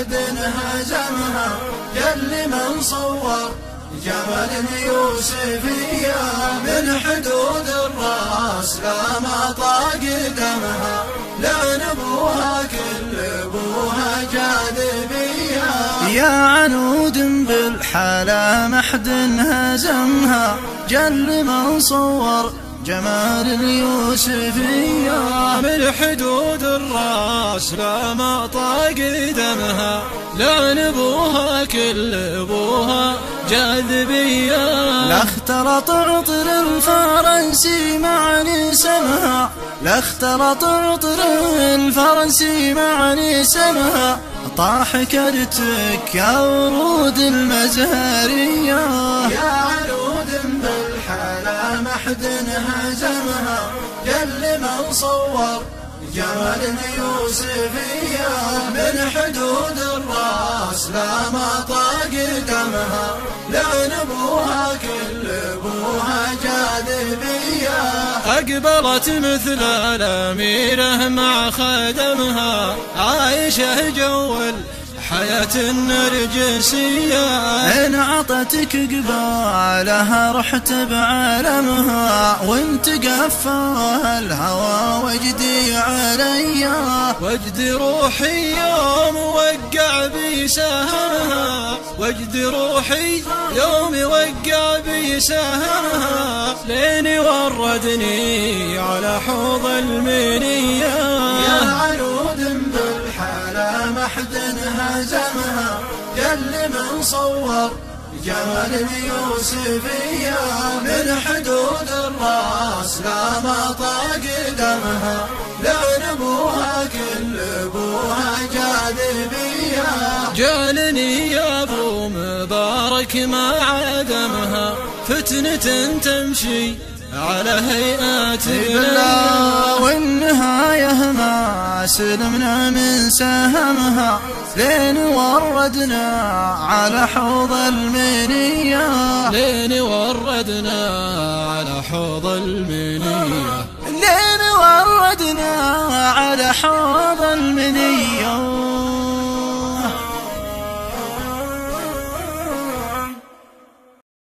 حد هزمها، جل من صور جمال اليوسفية من حدود الراس لا ما طاق دمها، لعن ابوها كل ابوها جاذبية. يا عنود بالحلا محد هزمها، جل من صور جمال اليوسفية من حدود الراس لا ما طاق دمها، لعن ابوها كل ابوها جاذبية. لا اختلط عطر الفرنسي مع نسمها، لا اختلط عطر الفرنسي مع نسمها، طاح كرتك يا ورود المزهرية. يا عنود بالحلا محد هزمها، جل من صور جمال اليوسفية من حدود الراس لا ما طاق دمها، لعن ابوها كل ابوها جاذبية. أقبلت مثل الأميرة مع خدمها، عايشة جو الحياة النرجسية، إن عطتك قبالها رحت بعالمها، وانت قفى الهوى وجدي عليا، وجد روحي يوم وقع بي سهمها، وجد روحي يوم وقع بي سهمها، لين وردني على حوض المنية. يا عنود بالحلا محد هزمها، جل من صور جمال اليوسفية من حدود الراس لا ما طاق دمها، لعن ابوها كل ابوها جاذبية. جعلني يا ابو مبارك مع عدمها، فتنة تمشي على هيئات بالله، والنهاية ما سلمنا من سهمها، لين وردنا على حوض المنية، لين وردنا على حوض المنية، لين وردنا على حوض المنية.